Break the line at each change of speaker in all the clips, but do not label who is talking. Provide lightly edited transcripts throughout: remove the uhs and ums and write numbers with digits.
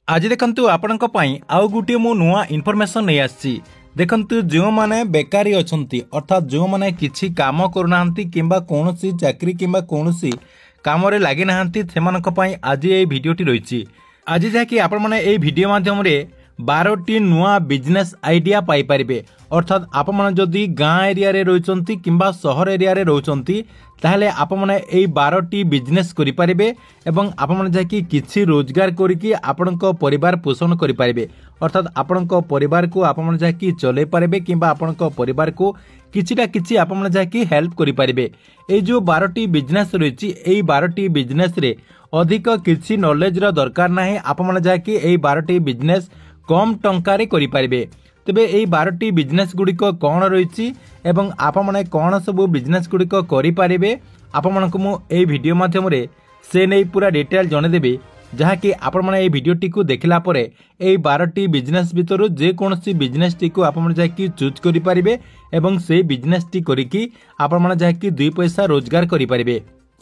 आज देखंतु आपणक पई आउ गुटे मु नुआ इनफॉरमेशन नहीं आछि। देखंतु जो माने बेकारी अछंती अर्थात जो माने किछि काम करूनाहंती किंबा कोनोसी चाकरी किंबा कोनोसी काम रे लागि नाहंती सेमानक पई आज ए भिडियोटी रहिछि। आज जाकी आपण माने ए भिडियो माध्यम रे 12टी नुआ बिजनेस आइडिया पाई परिबे। अर्थात आपण माने जदी गाँ एरिया रे रहिचंती किंबा शहर एरिया रे रहुचंती ताहले आपण माने ए 12टी बिजनेस करि परिबे एवं आपण माने जाकी किछि रोजगार करिकि आपणक परिवार पोषण करि परिबे। अर्थात आपणक परिवार को आपण माने जाकी चले परिबे किंबा आपणक परिवार को किछिटा किछि आपण माने जाकी हेल्प करि परिबे। ए जो 12टी बिजनेस रहिछि ए 12टी बिजनेस रे अधिक किछि नॉलेज रो दरकार नाही। आपण माने जाकी ए 12टी बिजनेस कम टंकारे करि परिबे। तेबे एई 12टी बिजनेस गुड़िक कौन रही एवं आपण माने कौन सब बिजनेस गुड़िक करि परिबे आपण मानक मु एई वीडियो माध्यम रे से नै पूरा डिटेल जणे देबे। जहाँकि आपण माने एई वीडियोटी को देखला परे एई 12टी बिजनेस भितरु जे कोनोसी बिजनेस टी को आपण माने जाकी चूज करि परिबे एवं से बिजनेस टी करिकि आपण माने जाकी 2 पैसा रोजगार करि परिबे।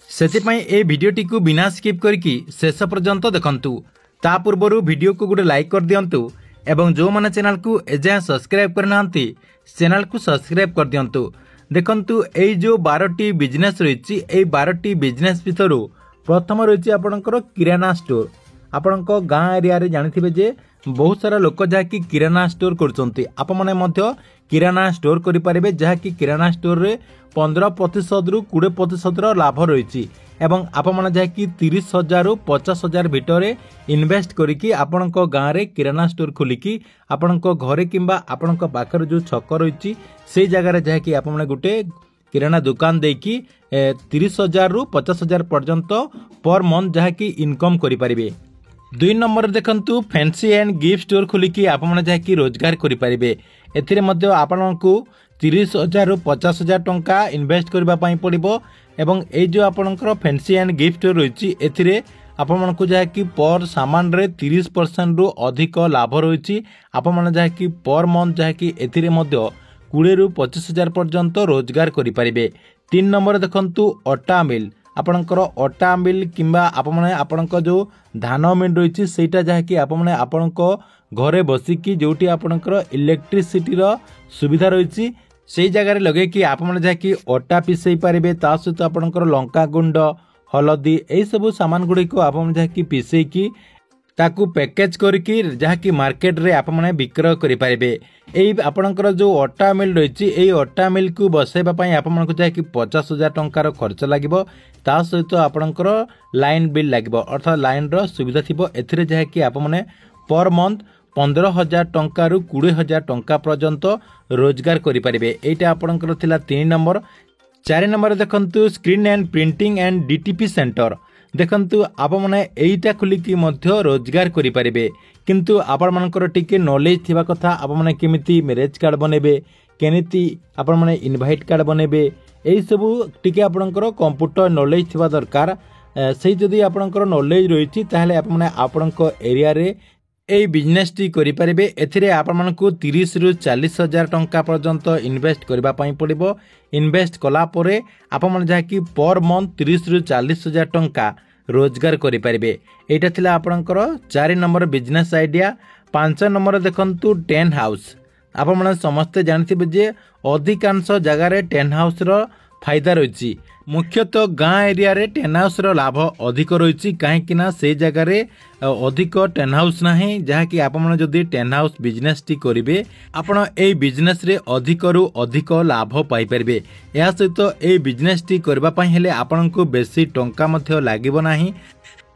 सेति पई एई वीडियोटी को बिना स्किप करिकि शेष पर्यंत देखंतु। ता पूर्वरु वीडियो को गुटे लाइक कर दियंतु एवं जो माने चैनल को एजाय सब्सक्राइब करनांती चैनल को सब्सक्राइब कर दियंतु। देखंतु एई जो 12टी बिजनेस रहिछि एई 12टी बिजनेस भितरु प्रथम रहिछि आपणकर किराना स्टोर। आपणक गाँ एरिया रे जानिथिबे जे बहुत सारा लोक जाकी किराना स्टोर करचंती। आपण माने मध्य किराना स्टोर करि परिबे जहाँकि किराना स्टोर रे 15% रु 20% रो लाभ रहिछि एवं आपण माने जाकी 30,000 रु 50,000 भितरे इन्वेस्ट करिकि आपणक गाँ रे किराना स्टोर खोलिकि आपणक घरे किंबा आपणक पाखर जो छक रहिछि से जगह रे जाकी आपण माने गुटे किराना दुकान देकी 30,000 रु 50,000 पर्यंत पर मंथ जहाँकि इनकम करि परिबे। 2 नंबर देखंतु फैंसी एंड गिफ्ट स्टोर खोलिकि आपण माने जाकी रोजगार करि परिबे। एथिरे मध्य आपनकु 30,000 रु 50,000 टंका इन्वेस्ट करबा पई पड़िबो एवं ए जो आपनकर फैंसी एंड गिफ्ट स्टोर रहिछि एथिरे आपण मानकु जाकी पर सामान रे 30% रु अधिक लाभ रहिछि। आपण माने जाकी पर मंथ जाकी एथिरे मध्य 20 रु 25,000 पर्यंत रोजगार करि परिबे। 3 नंबर देखंतु अटा मिल। आपणकर अटा मिल किंबा आपण माने आपणक जो धान मिल रहिछि सेटा जाकी आपण माने आपणक घरे बसिकी जोटी आपणकर इलेक्ट्रिसिटी रो सुविधा रहिछि सेई जगह रे लगे कि आपण माने जाकी अटा पिसई पारिबे। ता सहित आपणकर लंका गुंड हलदी एई सब सामान गुडी को आपण माने जाकी पिसई की ताकू पैकेज करके जहाँकि मार्केट रे आपण माने विक्रय करि पारिबे। एई आपणकर जो अटा मिल रहिछि एई अटा मिल को बसेबा पई आपण मानकु जाकी 50,000 टंकार खर्च लागिबो। ता सहित आपणकर लाइन बिल लागिबो अर्थात लाइन रो सुविधा थिबो। एथिरे जहाँकि आपण माने पर मंथ 15,000 टंका रु 20,000 टंका पर्यंत रोजगार करि पारिबे। एटा आपणकर थिला 3 नंबर। 4 नंबर देखंतु screen and printing and DTP centre. देखंतु आप माने एइटा खुलिकी मध्य रोजगार करि परिबे किंतु आपण मानकर टिके नॉलेज थिबा कथा। आप माने केमिति मैरेज कार्ड बनेबे केमिति आपण माने इनवाइट कार्ड बनेबे एई सब टिके आपणकर कंप्यूटर नॉलेज थिबा दरकार। सेही जदी आपणकर नॉलेज रहिछि ताहले आप माने आपणक एरिया रे एई बिजनेस टी करि परिबे। एथिरे आपण मानकु 30 रु 40,000 टंका पर्यंत इन्वेस्ट करबा पई पड़िबो। इन्वेस्ट कला परे आपण माने जाकी पर मंथ 30 रु 40,000 टंका रोजगार करि परिबे। एटा थिला आपणकर 4 नंबर बिजनेस आइडिया। 5 नंबर देखंतु टेन हाउस। आपण माने समस्त जानथिबे जे अधिकांश जगह रे टेन हाउस रो फायदा रहिछि। मुख्यतः गाँ एरिया रे टेन हाउस रो लाभ अधिक रहिछि काहेकि ना से जगह रे अधिक टेन हाउस नाही। जहाँकि आपण जदि टेन हाउस बिजनेस टी करिवे आपण ए बिजनेस रे अधिक रु अधिक लाभ पाई परिबे। या सहित ए बिजनेस टी करबा पई हेले आपण को बेसी टंका मध्य लागिबो नाही।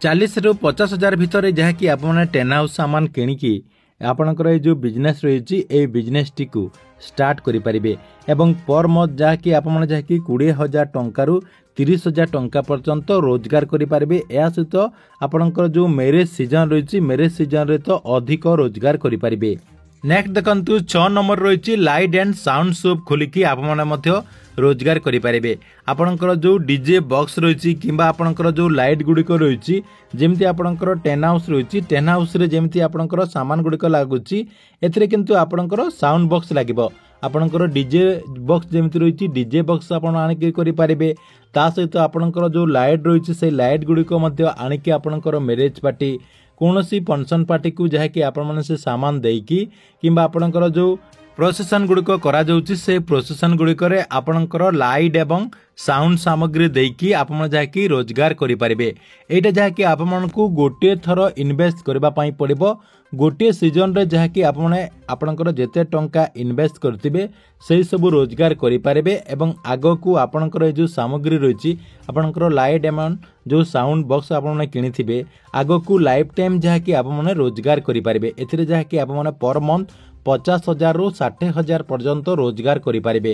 40 रु 50,000 भितरे जहाँकि आपण टेन हाउस सामान किनिकी आपणकर ए जो बिजनेस रहिछि ए बिजनेस टी को स्टार्ट करि परिबे एवं पर मंथ जहाँकि आपण जहाँकि 20,000 टंका रु 30,000 टंका पर्यंत रोजगार करि परिबे। या सहित आपणकर जो मैरेज सीजन रहिछि मैरेज सीजन रे तो अधिक रोजगार करि परिबे। नेक्स्ट देखंतु 6 नंबर रहिछि लाइट एंड साउंड शॉप खोलिकी आप माने मध्य रोजगार करि परिबे। आपणकर जो डीजे बॉक्स रहिछि किंबा आपणकर जो लाइट गुडिक रहिछि जेमति आपणकर टेन हाउस रहिछि टेन हाउस रे जेमति आपणकर सामान गुडिक लागुछि एथिरे किंतु आपणकर साउंड बॉक्स लागिबो। आपणकर डीजे बॉक्स जेमति रहिछि डीजे बॉक्स आपण आनिके करि परिबे। ता सहित आपणकर जो लाइट रहिछि से लाइट गुडिक मध्य आनिके आपणकर मैरेज पार्टी कौनसी फंक्शन पार्टी को जहाँकि आपण से सामान देकी किंबा आपणकर जो प्रोसेसन गुड़िक करा से प्रोसेसन गुड़िक आपणकर लाइट एवं साउंड सामग्री देकी आपण जहाँकि रोजगार करें। यहाँ जहाँकि आपको गोटे थर इन्वेस्ट करने पड़ो गोटे सीजन रे जहाँकि आपणकर जेते टंका इन्वेस्ट करथिबे सेही सब रोजगार करें एवं आग को आपणकर जो सामग्री रही आपणकर लाइट एवं जो साउंड बॉक्स आपने किनिथिबे आग को लाइफ टाइम जहाँकि आपने रोजगार करें। एथिरे जहाँकि आपने पर मंथ 50,000 रु 60,000 पर्यंत रोजगार करें।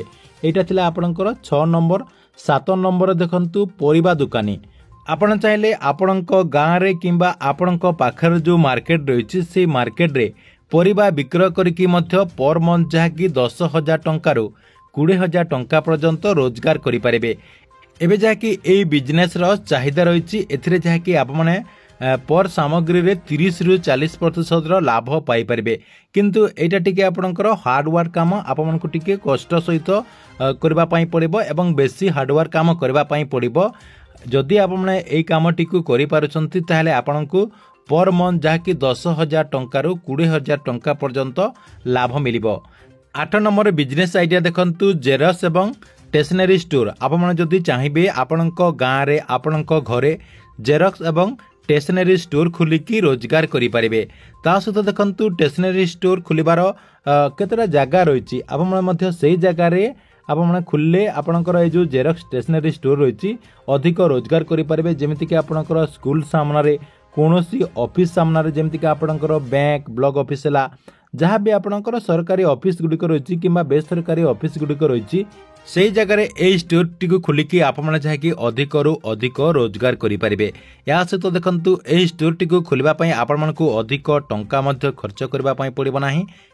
यहाँ थिला आपणकर 6 नंबर। 7 नंबर देखंतु परिबा दुकानी आपण चाहिले आपणक गाँव रे किंबा आपणक पाखर जो मार्केट रही से मार्केट रे परिबा विक्रय करिकी मध्य पर मंथ जहाँकि 10,000 टंका रु 20,000 टंका पर्यंत रोजगार करें। एबे जहाँकि एई बिजनेस रो चाहिदा रही एथिरे जहाँकि आपने पर सामग्री रे 30 रु 40% रो लाभ पाई परिबे। किंतु एटा टिके आपणकर हार्डवर्क काम आपमनको टिके कष्ट सहित करबा पई पड़िबो एवं बेसी हार्डवर्क काम करबा पई पड़िबो। जदि आपने एई कामटी को करि पारुछंती ताहले आपनकु पर मंथ जहाँकि 10,000 टंका रु 20,000 टंका पर्यंत लाभ मिलिबो। 8 नंबर बिजनेस आइडिया देखंतु जेरक्स एवं स्टेशनरी स्टोर आपमने जदि चाहिबे आपनक गाँव रे आपनक घरे जेरक्स एवं स्टेशनरी स्टोर खोलिकी रोजगार करें। ता सहित देखंतु स्टेशनरी स्टोर खोलिबार केतेटा जगह रही आपने से जगार आपने खुलले आपणकर जो जेरक्स स्टेशनरी स्टोर रही अधिक रोजगार करें। जमीक आपणकर स्कूल सामने कौनसी ऑफिस सामने जमीक आपणकर बैंक ब्लॉक ऑफिस है जहाँ भी आपणकर सरकारी ऑफिस गुड़िक रही कि बेसरकारी ऑफिस गुड़िक रही से जगह ए स्टोर टी खोलिकी आपने जहाँकि अधिक रु अधिक रोजगार करें। या सहित देखंतु ए स्टोर टी खोलने आपण को अधिक टंका खर्च करने पड़ो ना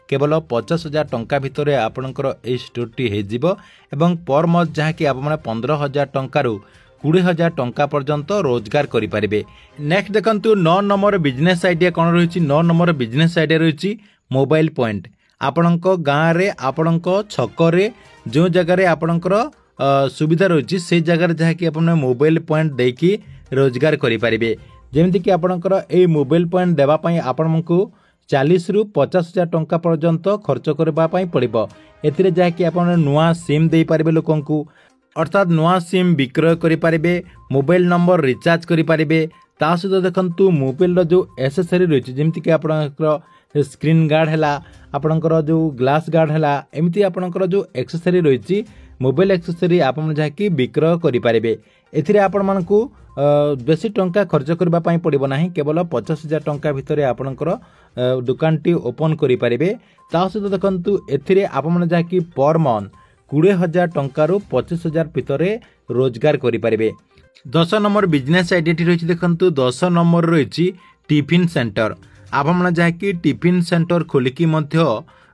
केवल 50,000 टंका भितर आपणकर ए स्टोर टी हो एवं पर मंथ जहाँकि आपने 15,000 टंका रु 20,000 टंका पर्यंत रोजगार करें। नेक्स्ट देखंतु 9 नंबर बिजनेस आइडिया कौन रही। 9 नंबर बिजनेस आइडिया रही मोबाइल पॉइंट आपणक गाँव रे आपणक छकरे जो जगार आपणकर सुविधा रही से जगह जहाँकि आपने मोबाइल पॉइंट देकी रोजगार करें। जमीक आपणकर ए मोबाइल पॉइंट देवाई आपको 40 रु 50,000 टंका पर्यंत खर्च करने पड़ो। एथिरे जहाँकि आप नुआ सिम दे पारे लोकंकु अर्थात नुआ सिम विक्रय करें मोबाइल नंबर रिचार्ज करें। ता सहित देखंतु मोबाइल जो एसेसरी रही जमीक आपणकर स्क्रीन गार्ड है आपणकर जो ग्लास गार्ड है एमती आपणकर जो एक्सेसरी रही मोबाइल एक्सेसरी आप जहाँकि विक्रय करें। एथिरे आपण मानकु बेसी टंका खर्च करने पड़ो ना केवल 50,000 टंका भितर आपणकर दुकान टी ओपन करें। ता सहित देखंतु एथिरे आपण जहाँकि पर मंथ 20,000 टंका रु 25,000 भितर रोजगार करें। 10 नंबर बिजनेस आइडिया रही देखंतु 10 नंबर रही टिफिन सेंटर आपमने जहाँकि टिफिन सेंटर खोलिकी मध्य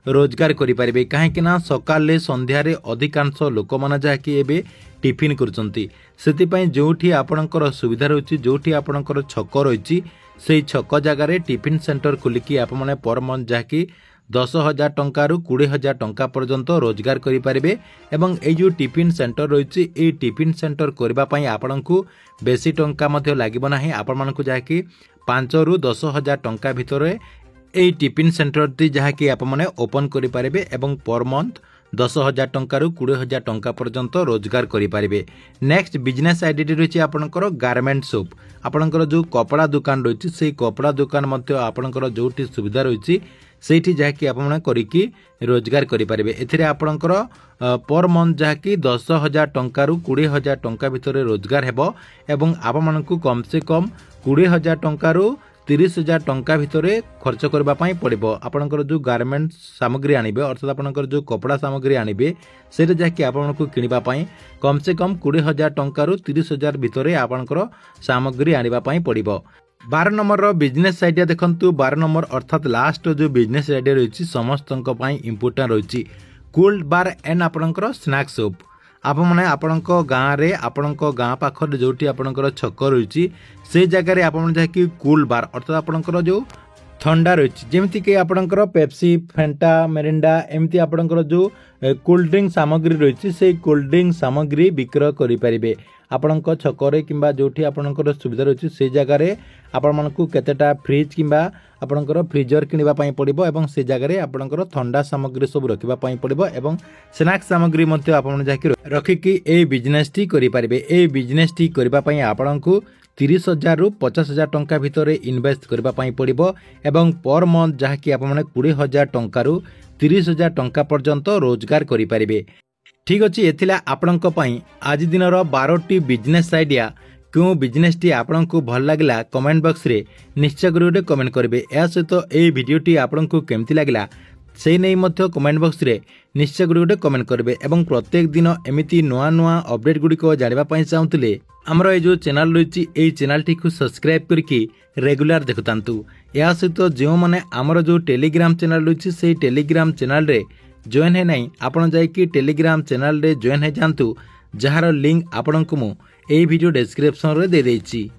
रोजगार करें। कहीं सकाले संध्यारे अधिकांश लोक मैंने जहाँकि एबे टिफिन करुँच से जोठी आपणकर सुविधा रही जोठी आपणकर छक रही से छक जगार टिफिन सेंटर खोलिकी आपने पर मंथ जहाँकि 10,000 टंका रु 20,000 टंका पर्यंत रोजगार करें। एवं ये जो टिफिन सेंटर रही ये टिफिन सेंटर करने आपको बेसी टंका लगे ना आपण जहाँकि 5 रु 10,000 टंका भितर ये टिफिन सेंटर टी जहाँकि आपने ओपन करें एवं पर मंथ 10,000 टंका रु 20,000 टंका पर्यंत रोजगार करें। नेक्स्ट बिजनेस आइडिया रही आपणकर गारमेंट शॉप आपणकर जो कपड़ा दुकान रही से कपड़ा दुकान आपणकर जोटी सुविधा रही सेठी जहाँकि आपने करिकी रोजगार करें। एथिरे आपणकर पर मंथ जहाँकि 10,000 टंका रु 20,000 टंका भितर रोजगार हेबो एवं आपमनकु कम से कम 20,000 टंका रु 30,000 टंका भितर खर्च करने पड़ो। आपणकर जो गारमेंट सामग्री आनिबे अर्थात आपणकर जो कपड़ा सामग्री आनिबे से जहाँकि आपको किनिबाई कम से कम 20,000 टंका रु 30,000 भितर आपणकर सामग्री आनिबाई पड़ो। 12 नंबर बिजनेस आइडिया देखंतु 12 नंबर अर्थात लास्ट जो बिजनेस आइडिया रही समस्त इम्पोर्टेंट रही कोल्ड बार एंड आपणकर स्नैक शॉप आपने आपणक गाँव रे आपणक गाँ पाखर जोटी आपणकर छक रही से जगह आप जहाँकि कूल बार अर्थात आपणकर जो थंडा रही जमीक आपणकर पेप्सी फेंटा मेरिंडा एमती आपणकर जो कोल्ड ड्रिंक सामग्री रही से कोल्ड ड्रिंक सामग्री विक्रय करें आपण छकरे किंबा जोठी आपणकर सुविधा रही से जगार आपण मानकु केतेटा फ्रिज किंबा आपणकर फ्रीजर किनिबा पई पड़िबो एवं से जगार आपणकर ठंडा सामग्री सब रखिबा पई पड़िबो एवं स्नैक्स सामग्री मध्ये आपण जाकी रखिकी ए बिजनेस टी करि परिबे। ए बिजनेस टी करबा पई आपणकु 30,000 रु 50,000 टंका भितर इन्वेस्ट करबा पई पड़िबो एवं पर मंथ जहाँकि आपण माने 20,000 टंका रु 30,000 टंका पर्यंत रोजगार करि परिबे। ठीक अच्छे एथिला आपणक पई आज दिनर 12टी बिजनेस आइडिया क्यों बिजनेस टी आपन को भल लागला कमेंट बॉक्स रे निश्चय करी कमेंट करेंगे। या सहित ए भिडियोटी आपन को केमती लागला से नहीं मध्य कमेंट बॉक्स रे निश्चय करी कमेंट करेंगे एवं प्रत्येक दिन एमती नुआ नुआ अपडेट गुड़िक जानापी चाहूले आमर ये जो चैनल रही है चैनल टी को सब्सक्राइब करके रेगुलर देखुतांतु। या सहित जो मैंने आमर जो टेलीग्राम चैनल रही है टेलीग्राम चैनल रे जॉइन है नहीं आपन जाइए टेलीग्राम चैनल रे जॉइन है जातु जार लिंक आपन को मु ए वीडियो डिस्क्रिप्शन रे दे देछि।